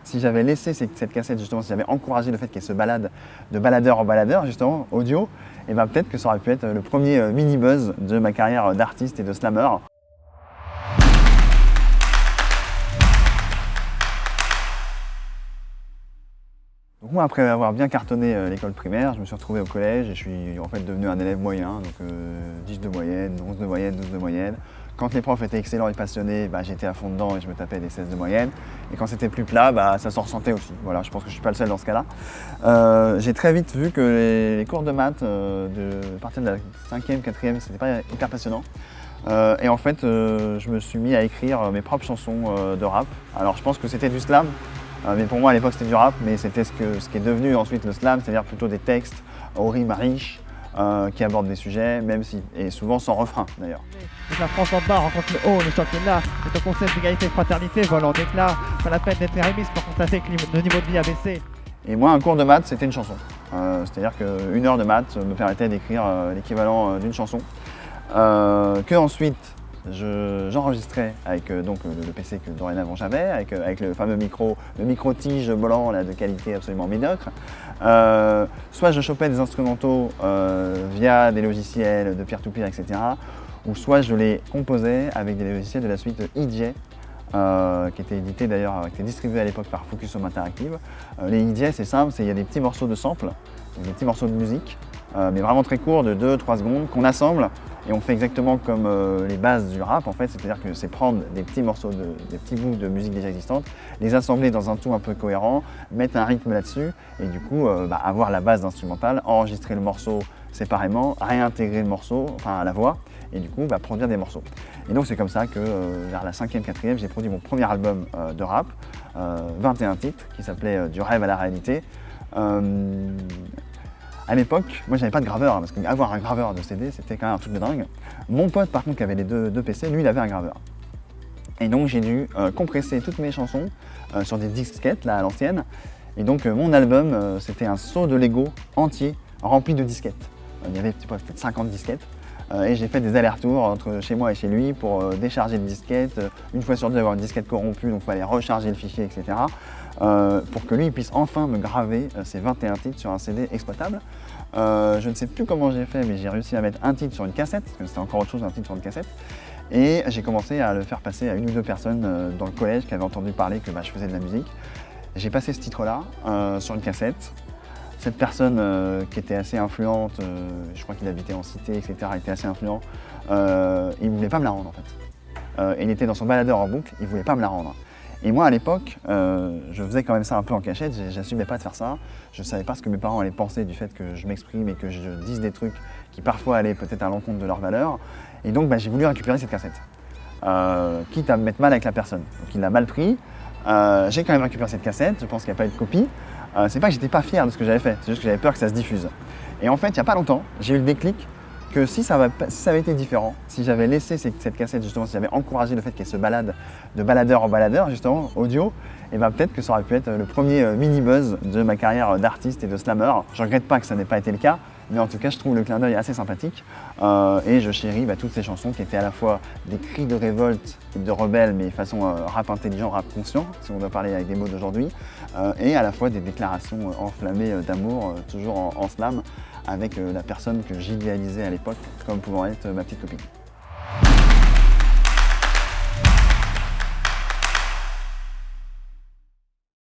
Si j'avais laissé cette cassette, justement, si j'avais encouragé le fait qu'elle se balade de baladeur en baladeur, justement, audio, et ben peut-être que ça aurait pu être le premier mini-buzz de ma carrière d'artiste et de slammer. Donc moi, après avoir bien cartonné l'école primaire, je me suis retrouvé au collège et je suis en fait devenu un élève moyen, donc 10 de moyenne, 11 de moyenne, 12 de moyenne. Quand les profs étaient excellents et passionnés, j'étais à fond dedans et je me tapais des 16 de moyenne. Et quand c'était plus plat, ça s'en ressentait aussi. Voilà, je pense que je ne suis pas le seul dans ce cas-là. J'ai très vite vu que les cours de maths, à partir de la 5e, 4e, c'était pas hyper passionnant. Et en fait, je me suis mis à écrire mes propres chansons de rap. Alors je pense que c'était du slam, mais pour moi à l'époque c'était du rap, mais c'était ce qui est devenu ensuite le slam, c'est-à-dire plutôt des textes aux rimes riches, qui abordent des sujets, et souvent sans refrain d'ailleurs. La France en bas rencontre le haut, le championnat. Et ton concept d'égalité et de fraternité vole en éclat. Pas la peine d'être rémiste pour constater que le niveau de vie a baissé. Et moi, un cours de maths, c'était une chanson. C'est-à-dire qu'une heure de maths me permettait d'écrire l'équivalent d'une chanson. Que ensuite, j'enregistrais avec le PC que dorénavant j'avais, avec le fameux micro-tige blanc là, de qualité absolument médiocre. Soit je chopais des instrumentaux via des logiciels de peer-to-peer, etc. Ou soit je les composais avec des logiciels de la suite EJ, qui était édité d'ailleurs, qui était distribué à l'époque par Focus Home Interactive. Les EJ, c'est simple, il y a des petits morceaux de samples, des petits morceaux de musique, mais vraiment très courts, de 2-3 secondes, qu'on assemble. Et on fait exactement comme les bases du rap en fait, c'est-à-dire que c'est prendre des petits morceaux, des petits bouts de musique déjà existantes, les assembler dans un tout un peu cohérent, mettre un rythme là-dessus et du coup avoir la base instrumentale, enregistrer le morceau séparément, réintégrer le morceau, enfin à la voix, et du coup produire des morceaux. Et donc c'est comme ça que vers la 5e, 4e, j'ai produit mon premier album de rap, 21 titres, qui s'appelait Du rêve à la réalité. À l'époque, moi j'avais pas de graveur, parce qu'avoir un graveur de CD, c'était quand même un truc de dingue. Mon pote par contre qui avait les deux PC, lui il avait un graveur. Et donc j'ai dû compresser toutes mes chansons sur des disquettes là à l'ancienne. Et donc mon album, c'était un seau de Lego entier rempli de disquettes. Il y avait peut-être 50 disquettes. Et j'ai fait des allers-retours entre chez moi et chez lui pour décharger le disquette. Une fois sur deux, avoir une disquette corrompue, donc il fallait recharger le fichier, etc. Pour que lui puisse enfin me graver ces 21 titres sur un CD exploitable. Je ne sais plus comment j'ai fait, mais j'ai réussi à mettre un titre sur une cassette, parce que c'était encore autre chose, un titre sur une cassette. Et j'ai commencé à le faire passer à une ou deux personnes dans le collège qui avaient entendu parler que je faisais de la musique. J'ai passé ce titre-là sur une cassette. Cette personne qui était assez influente, je crois qu'il habitait en cité, etc., était assez influent, il ne voulait pas me la rendre en fait. Il était dans son baladeur en boucle, il ne voulait pas me la rendre. Et moi à l'époque, je faisais quand même ça un peu en cachette, j'assumais pas de faire ça. Je ne savais pas ce que mes parents allaient penser du fait que je m'exprime et que je dise des trucs qui parfois allaient peut-être à l'encontre de leurs valeurs. Et donc j'ai voulu récupérer cette cassette, quitte à me mettre mal avec la personne. Donc il l'a mal pris, j'ai quand même récupéré cette cassette, je pense qu'il n'y a pas eu de copie. C'est pas que j'étais pas fier de ce que j'avais fait, c'est juste que j'avais peur que ça se diffuse. Et en fait, il n'y a pas longtemps, j'ai eu le déclic que si ça avait été différent, si j'avais laissé cette cassette, justement, si j'avais encouragé le fait qu'elle se balade de baladeur en baladeur, justement, audio, et peut-être que ça aurait pu être le premier mini-buzz de ma carrière d'artiste et de slammer. Je regrette pas que ça n'ait pas été le cas, mais en tout cas, je trouve le clin d'œil assez sympathique. Et je chéris toutes ces chansons qui étaient à la fois des cris de révolte et de rebelle, mais façon rap intelligent, rap conscient, si on doit parler avec des mots d'aujourd'hui, et à la fois des déclarations enflammées d'amour, toujours en slam, avec la personne que j'idéalisais à l'époque comme pouvant être ma petite copine.